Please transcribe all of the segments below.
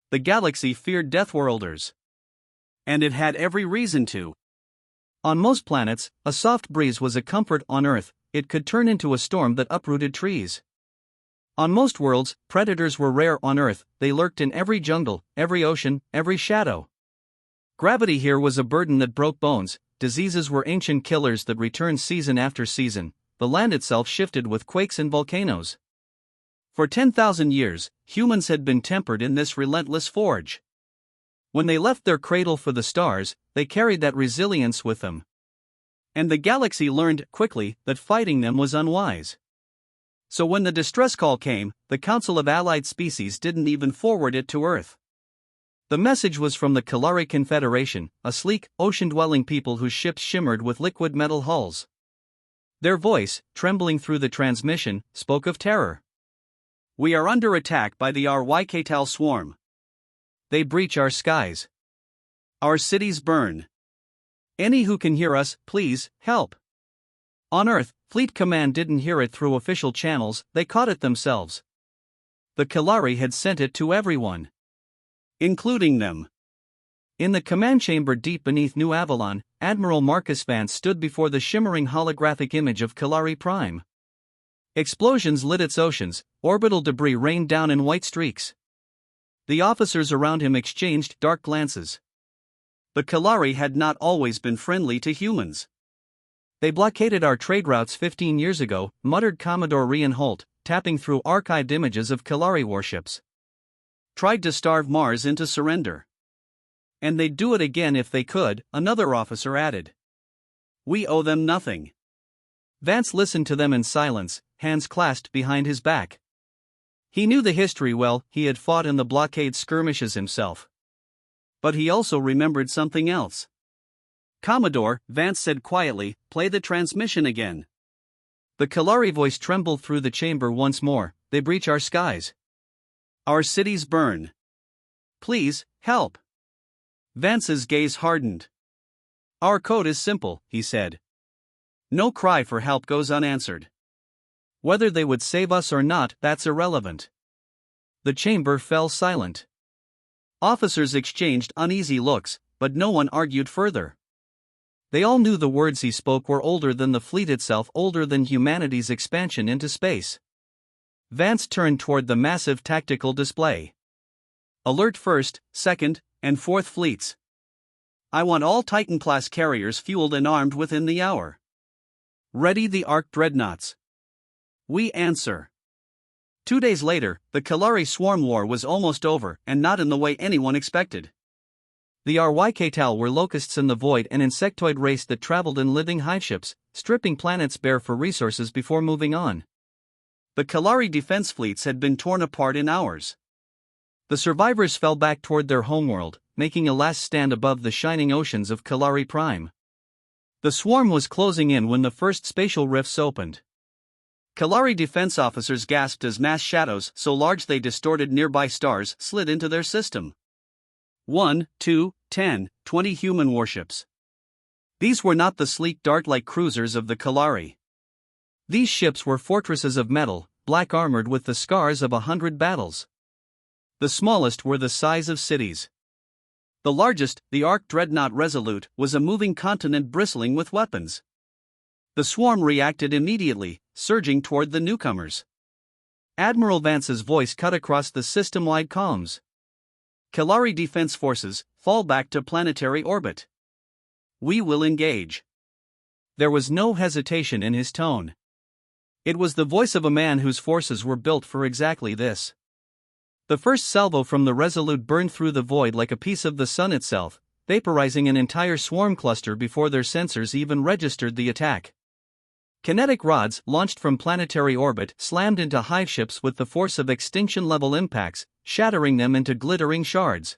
The galaxy feared Deathworlders. And it had every reason to. On most planets, a soft breeze was a comfort. On Earth, it could turn into a storm that uprooted trees. On most worlds, predators were rare. On Earth, they lurked in every jungle, every ocean, every shadow. Gravity here was a burden that broke bones, diseases were ancient killers that returned season after season, the land itself shifted with quakes and volcanoes. For 10,000 years, humans had been tempered in this relentless forge. When they left their cradle for the stars, they carried that resilience with them. And the galaxy learned quickly that fighting them was unwise. So when the distress call came, the Council of Allied Species didn't even forward it to Earth. The message was from the Kalari Confederation, a sleek, ocean-dwelling people whose ships shimmered with liquid metal hulls. Their voice, trembling through the transmission, spoke of terror. "We are under attack by the RYKTAL swarm. They breach our skies. Our cities burn. Any who can hear us, please, help." On Earth, Fleet Command didn't hear it through official channels, they caught it themselves. The Kalari had sent it to everyone, including them. In the command chamber deep beneath New Avalon, Admiral Marcus Vance stood before the shimmering holographic image of Kalari Prime. Explosions lit its oceans, orbital debris rained down in white streaks. The officers around him exchanged dark glances. The Kalari had not always been friendly to humans. "They blockaded our trade routes 15 years ago," muttered Commodore Rian Holt, tapping through archived images of Kalari warships. "Tried to starve Mars into surrender. And they'd do it again if they could," another officer added. "We owe them nothing." Vance listened to them in silence, hands clasped behind his back. He knew the history well, he had fought in the blockade skirmishes himself. But he also remembered something else. "Commodore," Vance said quietly, "play the transmission again." The Kalari voice trembled through the chamber once more. "They breach our skies. Our cities burn. Please, help." Vance's gaze hardened. "Our code is simple," he said. "No cry for help goes unanswered. Whether they would save us or not, that's irrelevant." The chamber fell silent. Officers exchanged uneasy looks, but no one argued further. They all knew the words he spoke were older than the fleet itself, older than humanity's expansion into space. Vance turned toward the massive tactical display. "Alert 1st, 2nd, and 4th Fleets. I want all Titan-class carriers fueled and armed within the hour. Ready the Arc Dreadnoughts. We answer." 2 days later, the Kalari swarm war was almost over, and not in the way anyone expected. The RYKTAL were locusts in the void, an insectoid race that traveled in living hiveships, stripping planets bare for resources before moving on. The Kalari defense fleets had been torn apart in hours. The survivors fell back toward their homeworld, making a last stand above the shining oceans of Kalari Prime. The swarm was closing in when the first spatial rifts opened. Kalari defense officers gasped as mass shadows, so large they distorted nearby stars, slid into their system. 1, 2, 10, 20 human warships. These were not the sleek dart-like cruisers of the Kalari. These ships were fortresses of metal, black armored with the scars of 100 battles. The smallest were the size of cities. The largest, the Arc Dreadnought Resolute, was a moving continent bristling with weapons. The swarm reacted immediately, surging toward the newcomers. Admiral Vance's voice cut across the system-wide comms. "Kalari Defense Forces, fall back to planetary orbit. We will engage." There was no hesitation in his tone. It was the voice of a man whose forces were built for exactly this. The first salvo from the Resolute burned through the void like a piece of the sun itself, vaporizing an entire swarm cluster before their sensors even registered the attack. Kinetic rods, launched from planetary orbit, slammed into hiveships with the force of extinction-level impacts, shattering them into glittering shards.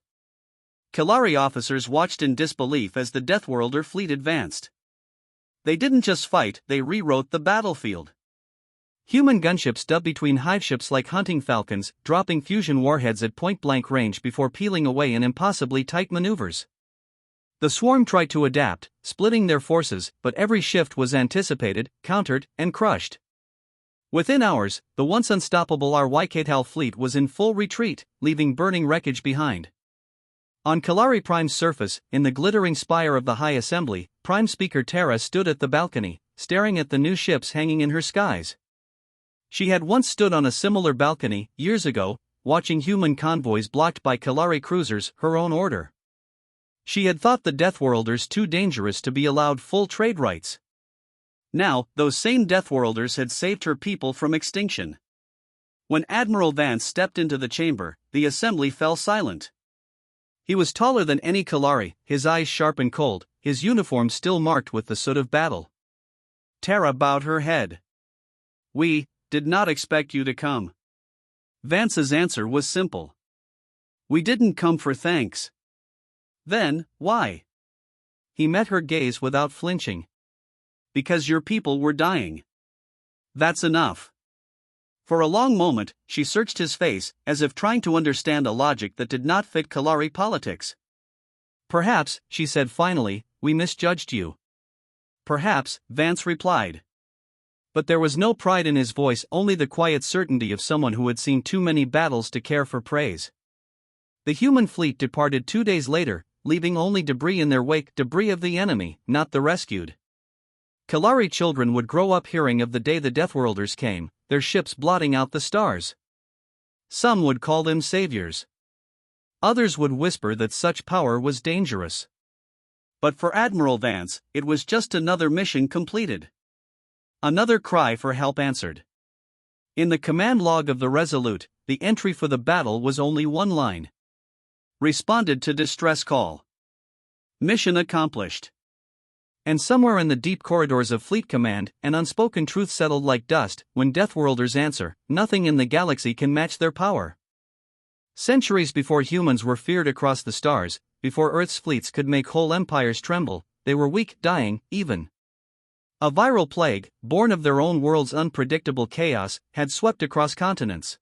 Kalari officers watched in disbelief as the Deathworlder fleet advanced. They didn't just fight, they rewrote the battlefield. Human gunships dubbed between hiveships like hunting falcons, dropping fusion warheads at point-blank range before peeling away in impossibly tight maneuvers. The swarm tried to adapt, splitting their forces, but every shift was anticipated, countered, and crushed. Within hours, the once unstoppable HFY fleet was in full retreat, leaving burning wreckage behind. On Kalari Prime's surface, in the glittering spire of the High Assembly, Prime Speaker Terra stood at the balcony, staring at the new ships hanging in her skies. She had once stood on a similar balcony, years ago, watching human convoys blocked by Kalari cruisers, her own order. She had thought the Deathworlders too dangerous to be allowed full trade rights. Now, those same Deathworlders had saved her people from extinction. When Admiral Vance stepped into the chamber, the assembly fell silent. He was taller than any Kalari, his eyes sharp and cold, his uniform still marked with the soot of battle. Terra bowed her head. "We did not expect you to come." Vance's answer was simple. "We didn't come for thanks." "Then, why?" He met her gaze without flinching. "Because your people were dying. That's enough." For a long moment, she searched his face, as if trying to understand a logic that did not fit Kalari politics. "Perhaps," she said finally, "we misjudged you." "Perhaps," Vance replied. But there was no pride in his voice, only the quiet certainty of someone who had seen too many battles to care for praise. The human fleet departed 2 days later, leaving only debris in their wake, debris of the enemy, not the rescued. Kalari children would grow up hearing of the day the Deathworlders came, their ships blotting out the stars. Some would call them saviors. Others would whisper that such power was dangerous. But for Admiral Vance, it was just another mission completed. Another cry for help answered. In the command log of the Resolute, the entry for the battle was only one line. Responded to distress call. Mission accomplished. And somewhere in the deep corridors of Fleet Command, an unspoken truth settled like dust: when Deathworlders answer, nothing in the galaxy can match their power. Centuries before humans were feared across the stars, before Earth's fleets could make whole empires tremble, they were weak, dying, even. A viral plague, born of their own world's unpredictable chaos, had swept across continents.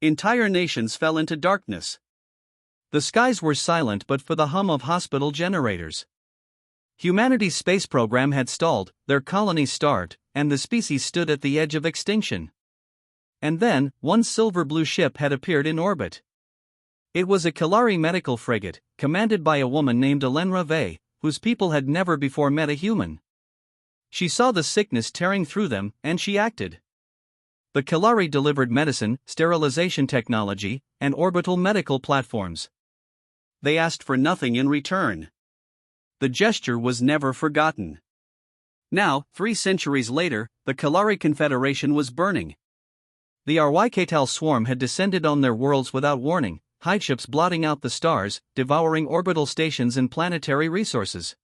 Entire nations fell into darkness. The skies were silent but for the hum of hospital generators. Humanity's space program had stalled, their colonies starved, and the species stood at the edge of extinction. And then, one silver-blue ship had appeared in orbit. It was a Kalari medical frigate, commanded by a woman named Elenra Vey, whose people had never before met a human. She saw the sickness tearing through them, and she acted. The Kalari delivered medicine, sterilization technology, and orbital medical platforms. They asked for nothing in return. The gesture was never forgotten. Now, 3 centuries later, the Kalari Confederation was burning. The HFY swarm had descended on their worlds without warning, hideships blotting out the stars, devouring orbital stations and planetary resources.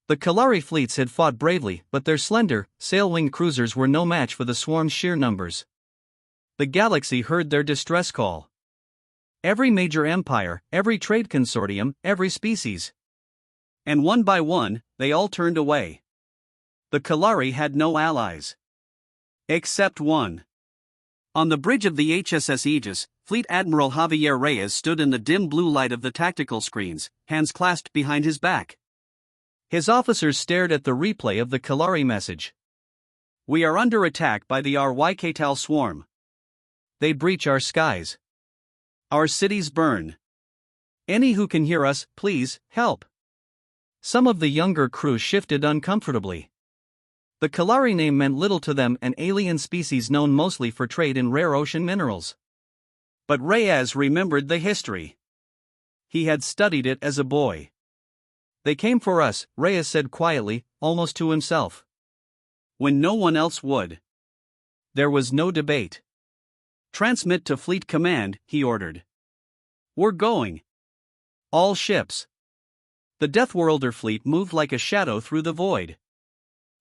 The Kalari fleets had fought bravely, but their slender, sail-winged cruisers were no match for the swarm's sheer numbers. The galaxy heard their distress call. Every major empire, every trade consortium, every species. And one by one, they all turned away. The Kalari had no allies. Except one. On the bridge of the HSS Aegis, Fleet Admiral Javier Reyes stood in the dim blue light of the tactical screens, hands clasped behind his back. His officers stared at the replay of the Kalari message. "We are under attack by the HFY swarm. They breach our skies. Our cities burn. Any who can hear us, please, help." Some of the younger crew shifted uncomfortably. The Kalari name meant little to them, an alien species known mostly for trade in rare ocean minerals. But Reyes remembered the history. He had studied it as a boy. "They came for us," Reyes said quietly, almost to himself. When no one else would. There was no debate. "Transmit to Fleet Command," he ordered. "We're going. All ships." The Deathworlder fleet moved like a shadow through the void.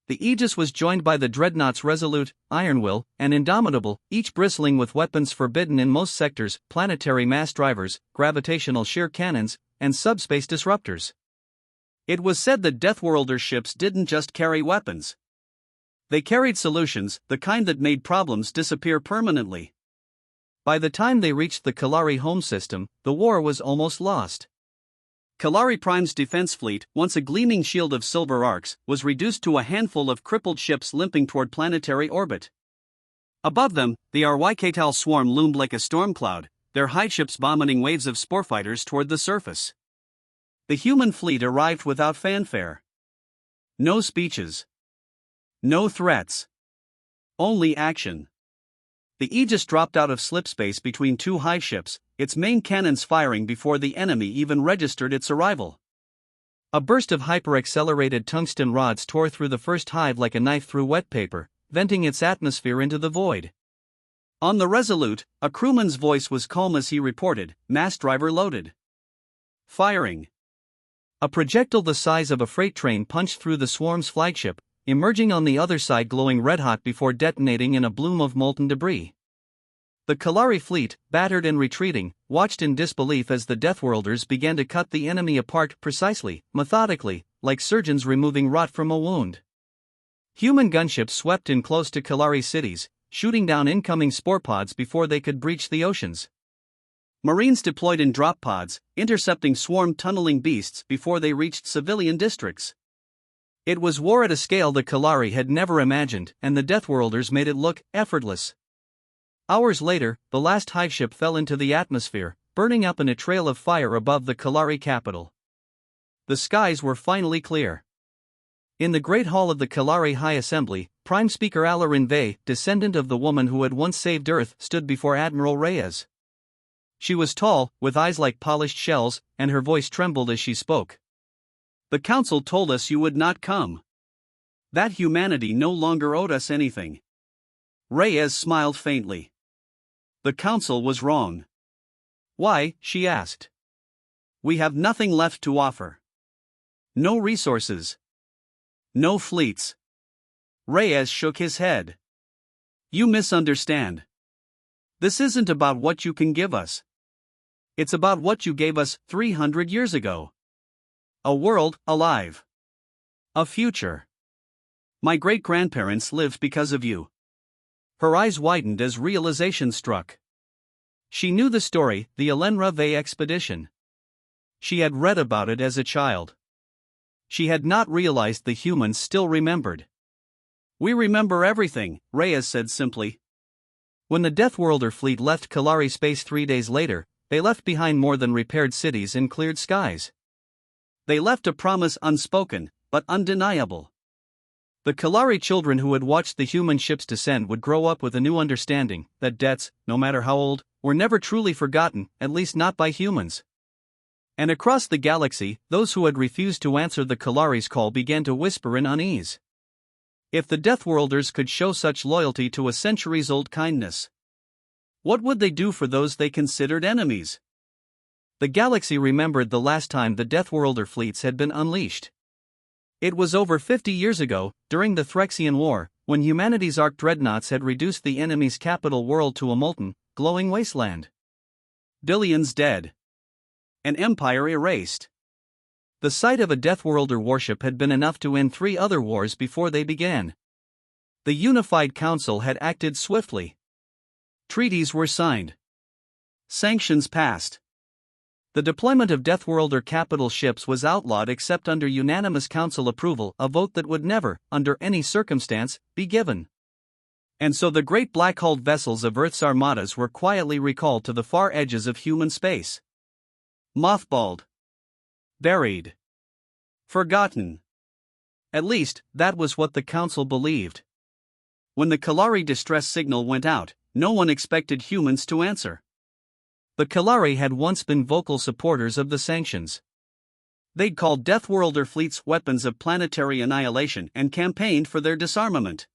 The Aegis was joined by the dreadnoughts Resolute, Ironwill, and Indomitable, each bristling with weapons forbidden in most sectors: planetary mass drivers, gravitational shear cannons, and subspace disruptors. It was said that Deathworlder ships didn't just carry weapons. They carried solutions, the kind that made problems disappear permanently. By the time they reached the Kalari home system, the war was almost lost. Kalari Prime's defense fleet, once a gleaming shield of silver arcs, was reduced to a handful of crippled ships limping toward planetary orbit. Above them, the RYKTAL swarm loomed like a storm cloud, their high-ships vomiting waves of spore fighters toward the surface. The human fleet arrived without fanfare. No speeches. No threats. Only action. The Aegis dropped out of slipspace between two hive ships, its main cannons firing before the enemy even registered its arrival. A burst of hyper-accelerated tungsten rods tore through the first hive like a knife through wet paper, venting its atmosphere into the void. On the Resolute, a crewman's voice was calm as he reported, "Mass driver loaded. Firing." A projectile the size of a freight train punched through the swarm's flagship, emerging on the other side glowing red-hot before detonating in a bloom of molten debris. The Kalari fleet, battered and retreating, watched in disbelief as the Deathworlders began to cut the enemy apart precisely, methodically, like surgeons removing rot from a wound. Human gunships swept in close to Kalari cities, shooting down incoming spore pods before they could breach the oceans. Marines deployed in drop pods, intercepting swarm-tunneling beasts before they reached civilian districts. It was war at a scale the Kalari had never imagined, and the Deathworlders made it look effortless. Hours later, the last hive ship fell into the atmosphere, burning up in a trail of fire above the Kalari capital. The skies were finally clear. In the Great Hall of the Kalari High Assembly, Prime Speaker Alarin Vey, descendant of the woman who had once saved Earth, stood before Admiral Reyes. She was tall, with eyes like polished shells, and her voice trembled as she spoke. "The Council told us you would not come. That humanity no longer owed us anything." Reyes smiled faintly. The Council was wrong. "Why?" she asked. "We have nothing left to offer. No resources. No fleets." Reyes shook his head. "You misunderstand. This isn't about what you can give us. It's about what you gave us 300 years ago. A world alive. A future. My great-grandparents lived because of you." Her eyes widened as realization struck. She knew the story, the Elenra Vey expedition. She had read about it as a child. She had not realized the humans still remembered. "We remember everything," Reyes said simply. When the Deathworlder fleet left Kalari space 3 days later, they left behind more than repaired cities and cleared skies. They left a promise unspoken, but undeniable. The Kalari children who had watched the human ships descend would grow up with a new understanding that debts, no matter how old, were never truly forgotten, at least not by humans. And across the galaxy, those who had refused to answer the Kalari's call began to whisper in unease. If the Deathworlders could show such loyalty to a centuries-old kindness, what would they do for those they considered enemies? The galaxy remembered the last time the Deathworlder fleets had been unleashed. It was over 50 years ago, during the Threxian War, when humanity's arc dreadnoughts had reduced the enemy's capital world to a molten, glowing wasteland. Billions dead. An empire erased. The sight of a Deathworlder warship had been enough to end 3 other wars before they began. The Unified Council had acted swiftly. Treaties were signed. Sanctions passed. The deployment of Deathworlder capital ships was outlawed except under unanimous council approval, a vote that would never, under any circumstance, be given. And so the great black-hulled vessels of Earth's armadas were quietly recalled to the far edges of human space. Mothballed. Buried. Forgotten. At least, that was what the council believed. When the Kalari distress signal went out, no one expected humans to answer. The Kalari had once been vocal supporters of the sanctions. They'd called Deathworlder fleets weapons of planetary annihilation and campaigned for their disarmament.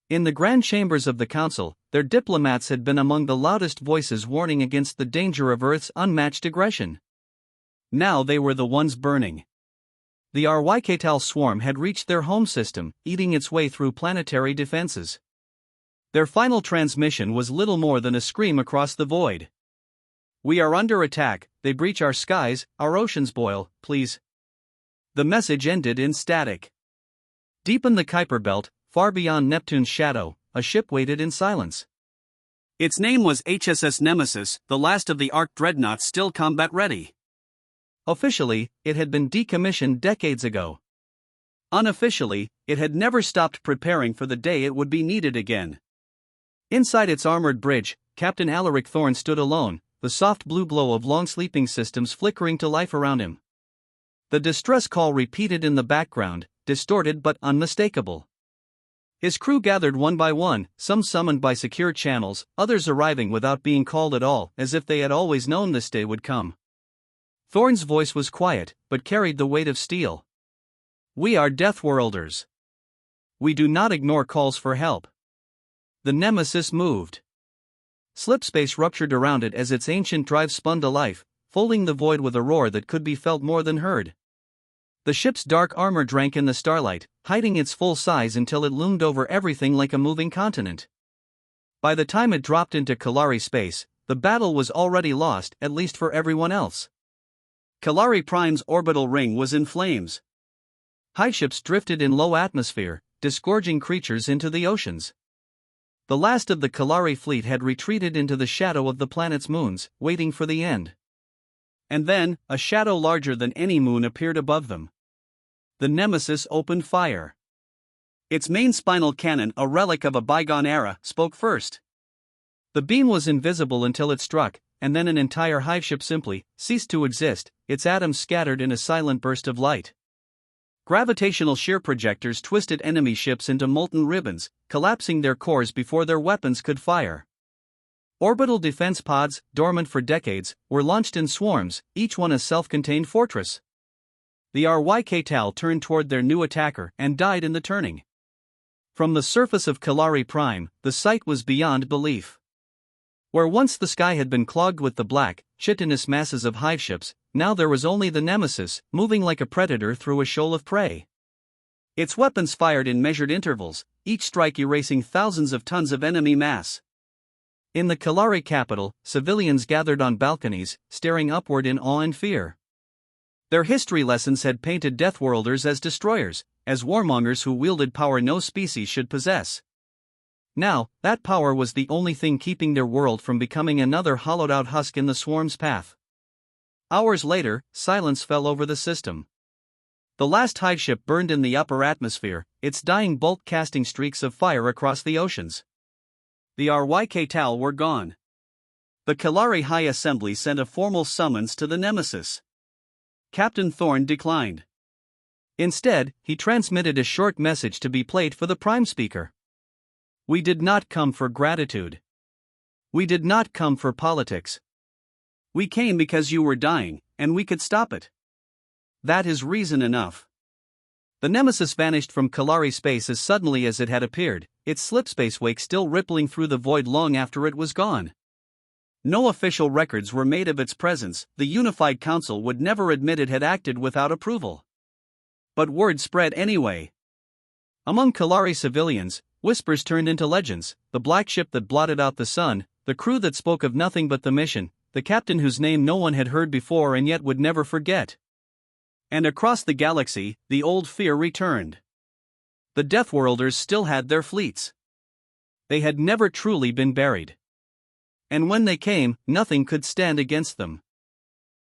In the grand chambers of the council, their diplomats had been among the loudest voices warning against the danger of Earth's unmatched aggression. Now they were the ones burning. The RYKTAL swarm had reached their home system, eating its way through planetary defenses. Their final transmission was little more than a scream across the void. "We are under attack, they breach our skies, our oceans boil, please." The message ended in static. Deep in the Kuiper belt, far beyond Neptune's shadow, a ship waited in silence. Its name was HSS Nemesis, the last of the arc dreadnoughts still combat-ready. Officially, it had been decommissioned decades ago. Unofficially, it had never stopped preparing for the day it would be needed again. Inside its armored bridge, Captain Alaric Thorne stood alone, the soft blue glow of long sleeping systems flickering to life around him. The distress call repeated in the background, distorted but unmistakable. His crew gathered one by one, some summoned by secure channels, others arriving without being called at all, as if they had always known this day would come. Thorne's voice was quiet, but carried the weight of steel. "We are Deathworlders. We do not ignore calls for help." The Nemesis moved. Slipspace ruptured around it as its ancient drive spun to life, folding the void with a roar that could be felt more than heard. The ship's dark armor drank in the starlight, hiding its full size until it loomed over everything like a moving continent. By the time it dropped into Kalari space, the battle was already lost, at least for everyone else. Kalari Prime's orbital ring was in flames. Hive ships drifted in low atmosphere, disgorging creatures into the oceans. The last of the Kalari fleet had retreated into the shadow of the planet's moons, waiting for the end. And then, a shadow larger than any moon appeared above them. The Nemesis opened fire. Its main spinal cannon, a relic of a bygone era, spoke first. The beam was invisible until it struck, and then an entire hive ship simply ceased to exist, its atoms scattered in a silent burst of light. Gravitational shear projectors twisted enemy ships into molten ribbons, collapsing their cores before their weapons could fire. Orbital defense pods, dormant for decades, were launched in swarms, each one a self-contained fortress. The RYK-Tal turned toward their new attacker and died in the turning. From the surface of Kalari Prime, the sight was beyond belief. Where once the sky had been clogged with the black, chitinous masses of hive ships, now there was only the Nemesis, moving like a predator through a shoal of prey. Its weapons fired in measured intervals, each strike erasing thousands of tons of enemy mass. In the Kalari capital, civilians gathered on balconies, staring upward in awe and fear. Their history lessons had painted Deathworlders as destroyers, as warmongers who wielded power no species should possess. Now, that power was the only thing keeping their world from becoming another hollowed-out husk in the swarm's path. Hours later, silence fell over the system. The last hive ship burned in the upper atmosphere, its dying bulk casting streaks of fire across the oceans. The RYK-Tal were gone. The Kalari High Assembly sent a formal summons to the Nemesis. Captain Thorne declined. Instead, he transmitted a short message to be played for the Prime Speaker. "We did not come for gratitude. We did not come for politics. We came because you were dying, and we could stop it. That is reason enough." The Nemesis vanished from Kalari space as suddenly as it had appeared, its slipspace wake still rippling through the void long after it was gone. No official records were made of its presence, the Unified Council would never admit it had acted without approval. But word spread anyway. Among Kalari civilians, whispers turned into legends: the black ship that blotted out the sun, the crew that spoke of nothing but the mission, the captain whose name no one had heard before and yet would never forget. And across the galaxy, the old fear returned. The Deathworlders still had their fleets. They had never truly been buried. And when they came, nothing could stand against them.